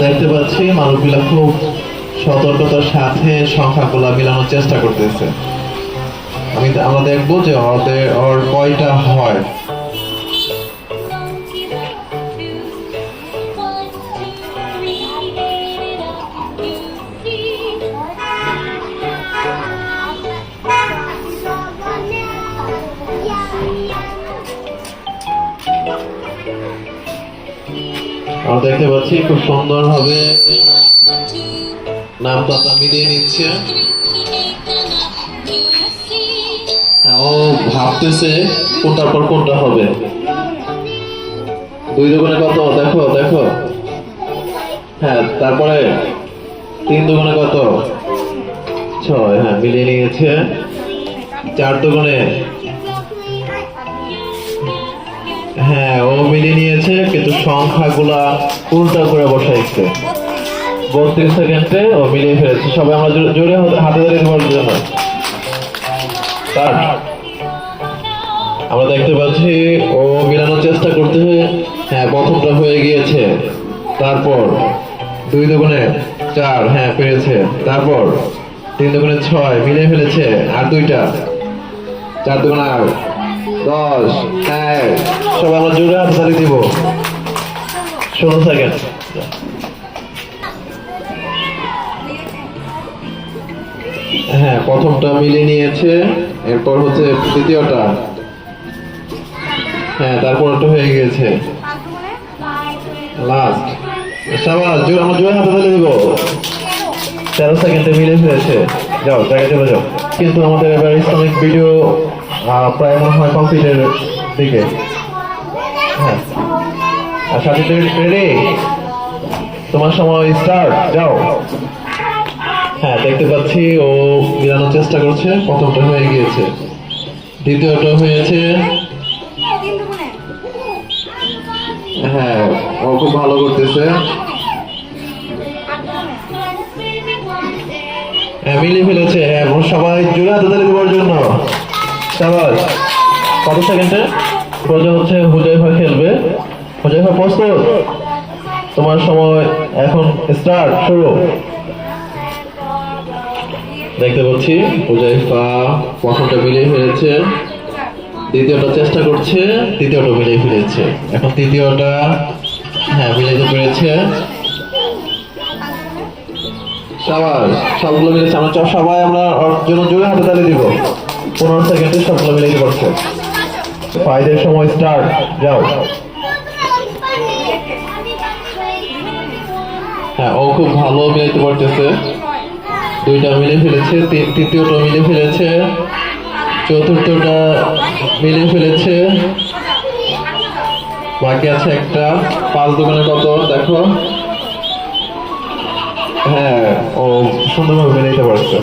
দেখতে পাচ্ছি মানুষগুলা খুব সতর্কতার সাথে সংখ্যাগুলা মিলানোর চেষ্টা করতেছে। আমরা দেখবো যে ওর কয়টা হয়। আমরা দেখতে পাচ্ছি খুব সুন্দর ভাবে নামটা মিলিয়ে নিচ্ছে। ও ভাবতেছে কোনটার পর কোনটা হবে। 2 দুগুণে কত? দেখো দেখো। হ্যাঁ, তারপরে 3 দুগুণে কত? 6। হ্যাঁ, মিলিয়ে নিয়েছে। 4 দুগুণে, হ্যাঁ ও মিলিয়ে নিয়েছে, কিন্তু সংখ্যাগুলা উল্টা করে বসাইছে। 32 সেকেন্ডে ও মিলিয়ে ফেলেছে। সবাই আমরা জোরে হাতে ধরে দেওয়ার জন্য আমরা দেখতে পাচ্ছি ও মিলানোর চেষ্টা করতে। হ্যাঁ, প্রথমটা হয়ে গিয়েছে। তারপর 2 দুগুণে 4, হ্যাঁ পেরেছে। তারপর 3 দুগুণে 6, মিলিয়ে ফেলেছে। আর 2টা, 4 দুগুণে 8, 10। হ্যাঁ, সবাই আমরা জোরে হাত তালি দিব। 16 সেকেন্ড। হ্যাঁ, প্রথমটা মিলিয়ে নিয়েছে। এরপর হচ্ছে দ্বিতীয়টা। হ্যাঁ, তারপর ওটা হয়ে গিয়েছে। লাস্ট। সাবাস, আমরা জোরে হাতে তালি দিব। 13 সেকেন্ডে মিলিয়ে ফেলেছে। যাও, জায়গায় চলে যাও। কিন্তু আমাদের এবার ইসলামিক ভিডিও প্রায় মনে হয় কমপ্লিটের দিকে। হ্যাঁ, আর সাথে রেডি, তোমার সময় স্টার্ট। যাও। হ্যাঁ, দেখতে পাচ্ছি ও মিলানোর চেষ্টা করছে। প্রথমটা হয়ে গিয়েছে, দ্বিতীয়টা হয়েছে। হ্যাঁ, ও খুব ভালো করতেছে। হ্যাঁ, মিলিয়ে ফেলেছে। হ্যাঁ, সবাই জোরে হাতে তালি দেওয়ার জন্য। সাবাস। কত সেকেন্ডে? প্রয়োজন হচ্ছে হুজাইফা খেলবে। হুজাইফা প্রস্তুত? তোমার সময় এখন স্টার্ট, শুরু। দেখতে পাচ্ছি হুজাইফা প্রথমটা মিলিয়ে ফেলেছে, দ্বিতীয়টা চেষ্টা করছে, তৃতীয়টা মিলিয়ে ফেলেছে। এখন তৃতীয়টা, হ্যাঁ মিলাইতে পেরেছে। সাবাস, সবগুলো মিলেছে। আমরা সবাই আমরা ওর জন্য জোরে হাতে তালি দিব। 15 সেকেন্ডে সবগুলো মিলাইতে পারছে। 5 এর সময় স্টার্ট। যাও। হ্যাঁ, ও খুব ভালো মিলাইতে পারতেছে। 2টা মিলে ফেলেছে, তৃতীয়টা মিলে ফেলেছে, চতুর্থটা মিলে ফেলেছে। বাকি আছে একটা। 5 দুগুণে কত? দেখো। হ্যাঁ, ও সুন্দরভাবে মিলাইতে পারছে।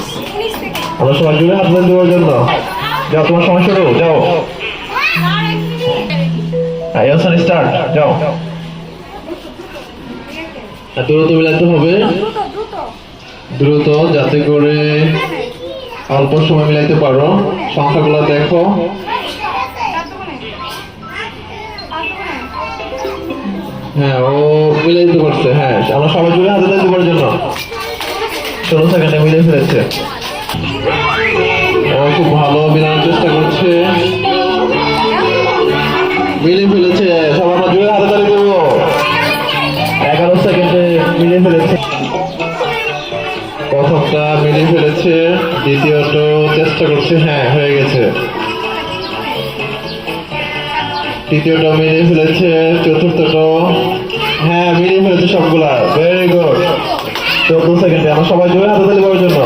আমরা সবাই জুড়ে হাত ধরে দেওয়ার জন্য। যাও, তোমার সময় শুরু। যাও। স্টার্ট। যাও। দ্রুত মিলাতে হবে, দ্রুত, যাতে করে অল্প সময় মিলাইতে পারো। সংখ্যাগুলো দেখো। হ্যাঁ, ও মিলাইতে পারছে। হ্যাঁ, আমরা সবাই জুড়ে হাতে তালি দেওয়ার জন্য। 16 সেকেন্ডে মিলিয়ে ফেলেছে। ও খুব ভালো মিলানোর চেষ্টা করছে। মিলিয়ে ফেলেছে। সবাই আমরা জুড়ে হাতে তালি দেবো। 11 সেকেন্ডে মিলিয়ে ফেলেছে। প্রথমটা মিলিয়ে ফেলেছে, দ্বিতীয়টা চেষ্টা করছে। হ্যাঁ, হয়ে গেছে। তৃতীয়টা মিলিয়ে ফেলেছে, চতুর্থটা, হ্যাঁ মিলিয়ে ফেলেছে সবগুলা। Very good. 14 সেকেন্ডে আমরা সবাই জোরে হাতে তালি দেওয়ার জন্য।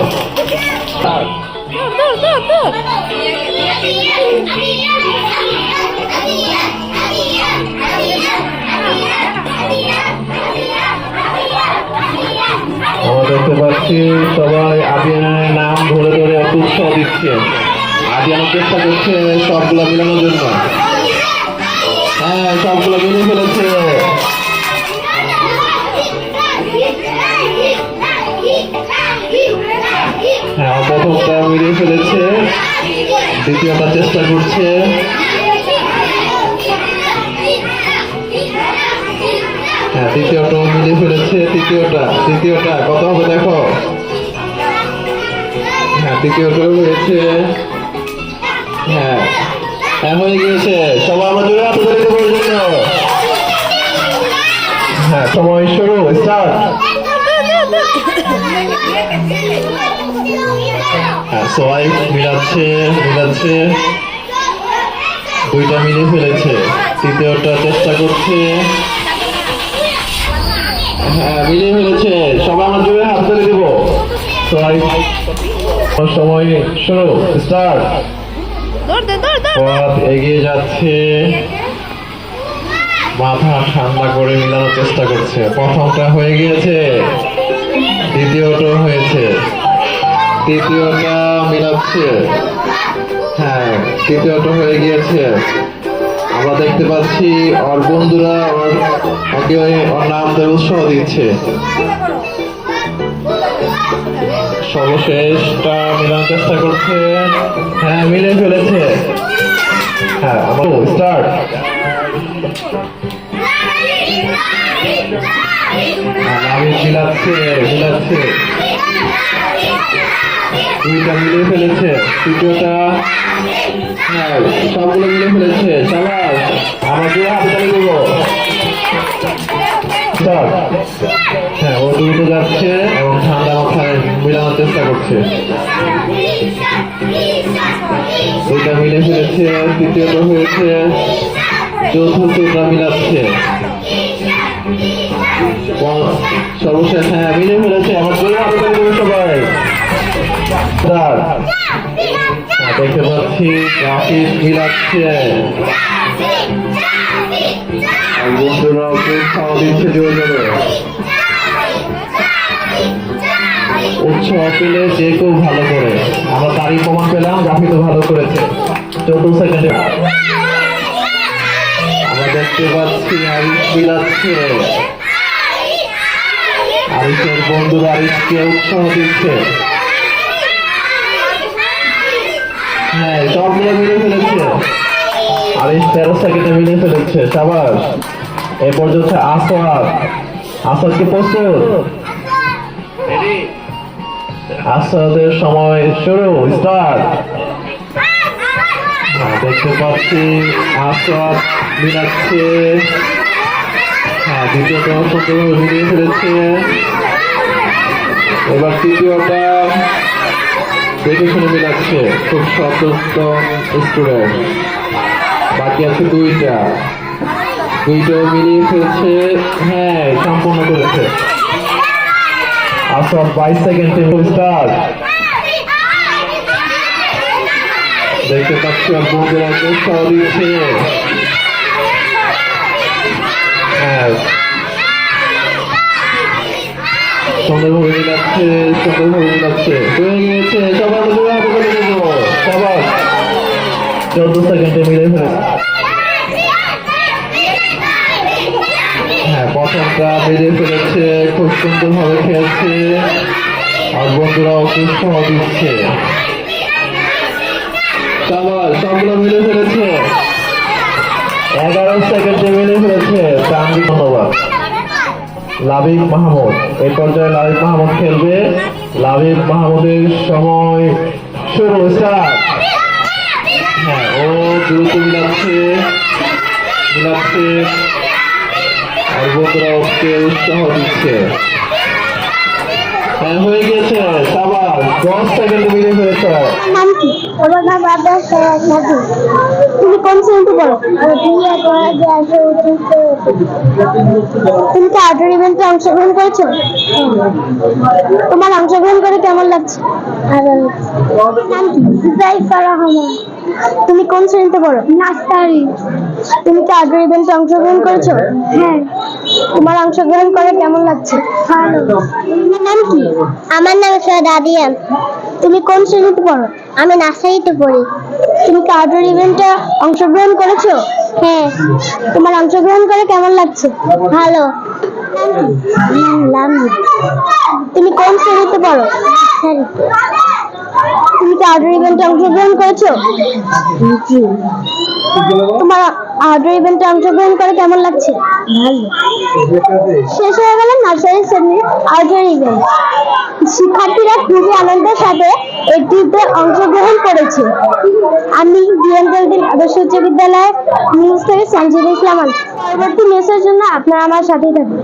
আমরা দেখতে পাচ্ছি সবাই আদিয়ানের নাম ধরে ধরে অত উৎসাহ দিচ্ছে। আদিয়ান চেষ্টা করছে সবগুলো মিলানোর জন্য। হ্যাঁ, সবগুলো মিলিয়ে ফেলেছে। হ্যাঁ, প্রথমটা মিলিয়ে ফেলেছে, দ্বিতীয়টা চেষ্টা করছে। হ্যাঁ, তৃতীয়টাও মিলে ফেলেছে, তৃতীয়টা কত হবে দেখো। হ্যাঁ, তৃতীয়টা হয়েছে। হ্যাঁ হ্যাঁ, হয়ে গিয়েছে। সবাই আমরা জোরে হাত তালি দেবো এর জন্য। হ্যাঁ, সময় শুরু, স্টার্ট। হ্যাঁ, সবাই মিলাচ্ছে। দুইটা মিলে ফেলেছে, তৃতীয়টা চেষ্টা করছে। হ্যাঁ, মিলে ফেলেছে। সবাই আমরা জোরে হাত তালি দেব। সবাই সময় শুরু, স্টার্ট। পথ এগিয়ে যাচ্ছে, মাথা ঠান্ডা করে মিলানোর চেষ্টা করছে। প্রথমটা হয়ে গিয়েছে, দ্বিতীয়টা হয়েছে, তৃতীয়টা মিলাচ্ছে। হ্যাঁ, তৃতীয়টা হয়ে গিয়েছে। আমরা দেখতে পাচ্ছি ওর বন্ধুরা ওকে ওর নাম ধরে উৎসাহ দিচ্ছে। সর্বশেষটা মিলানোর চেষ্টা করছে। হ্যাঁ, মিলে ফেলেছে। হ্যাঁ, স্টার্ট। মিলাচ্ছে। দুইটা মিলে ফেলেছে, তৃতীয়টা। হ্যাঁ, সবগুলো মিলে ফেলেছে। সাবাস, আমরা জোরে হাতে তালি দেবো। হ্যাঁ, ও দ্রুত যাচ্ছে এবং ঠান্ডা মাথায় মিলানোর চেষ্টা করছে। দুইটা মিলে ফেলেছে, তৃতীয়টা হয়েছে, চতুর্থটা মিলাচ্ছে। সর্বশেষ হ্যাঁ, মিলে ফেলেছে। আমার জোরে হাতে তালি দেবো সবাই। দেখতে পাচ্ছি গ্রাফিক মিলাচ্ছে, বন্ধুরা ওকে খাওয়া দিচ্ছে জোরে জোরে। উৎসাহ পেলে যে কেউ ভালো করে। আমরা তারই প্রমাণ পেলাম, গ্রাফি তো ভালো করেছে। 14 সেকেন্ডে আমরা দেখতে পাচ্ছি আরিশ মিলাচ্ছে। আরিশের বন্ধুরা আরিশকে উৎসাহ দিচ্ছে। হ্যাঁ, সব মিলে ফেলেছে। আরিশ 13 সেকেন্ডে মিলে ফেলেছে। সাবাস। এরপর হচ্ছে আসাদকে প্রস্তুত। আসাদের সময় শুরু, স্টার্ট। দেখতে পাচ্ছি আসাদ মিলাচ্ছে। হ্যাঁ, দ্বিতীয়টা সুন্দরভাবে মিলিয়ে ফেলেছে। এবার তৃতীয়টা দেখে শুনে মিলাচ্ছে। খুব সতর্ক স্টুডেন্ট। বাকি আছে দুইটাও মিলিয়ে ফেলছে। হ্যাঁ, সম্পূর্ণ করেছে। আসাদ 22 সেকেন্ডে স্টার্ট। দেখতে পাচ্ছি বন্ধুরা উৎসাহ দিচ্ছে। হ্যাঁ, সুন্দরভাবে মিলাচ্ছে। হয়ে গিয়েছে। সবাই জোরে হাতে তালি দেব। সবাই 14 সেকেন্ডে মিলে ফেলেছে। হ্যাঁ, প্রথমটা মিলে ফেলেছে, খুব সুন্দরভাবে খেলছে আর বন্ধুরা ওকে উৎসাহ দিচ্ছে। সবাই সবগুলো মিলে ফেলেছে। 11 সেকেন্ডে মিলে ফেলেছে। ধন্যবাদ। লাবিব মাহমুদ, এই পর্যায়ে লাবিব মাহমুদ খেলবে। লাবিব মাহমুদের সময় শুরু, স্টার্ট। হ্যাঁ, ও দ্রুত মিলাচ্ছে আর বন্ধুরা ওকে উৎসাহ দিচ্ছে। হ্যাঁ, হয়ে গিয়েছে। সাবাস, 10 সেকেন্ড মিলে ফেলেছে। নাম কি? আমার নাম আব্বাস নাকি। তুমি কোন শ্রেণীতে পড়ো? তুমি কি আউটডোর ইভেন্টে অংশগ্রহণ করেছো? তোমার অংশগ্রহণ করে কেমন লাগছে? নাম কি? জাইফার রহমান। তুমি কোন শ্রেণীতে পড়ো? নার্সারি। তুমি কি আউটডোর ইভেন্টে অংশগ্রহণ করেছো? হ্যাঁ। তোমার অংশগ্রহণ করে কেমন লাগছে? ভালো। তোমার নাম কি? আমার নাম দাদিয়া। তুমি কোন শ্রেণীতে পড়ো? আমি নার্সারিতে পড়ি। তুমি কি আউটডোর ইভেন্টে অংশগ্রহণ করেছো? হ্যাঁ। তোমার অংশগ্রহণ করে কেমন লাগছে? ভালো। তুমি কোন শ্রেণীতে পড়ো? তুমি কি আউটডোর ইভেন্টে অংশগ্রহণ করেছো? তোমার আউটডোর ইভেন্টে অংশগ্রহণ করে কেমন লাগছে? ভালো। শেষ হয়ে গেল নার্সারি শ্রেণীর আউটডোর ইভেন্ট। শিক্ষার্থীরা খুবই আনন্দের সাথে এটিতে অংশগ্রহণ করেছে। আমি বিএনজলদিন আদর্শ উচ্চ বিদ্যালয় নিউজ থেকে সঞ্জিদা ইসলাম। পরবর্তী নিউজের জন্য আপনারা আমার সাথেই থাকবেন।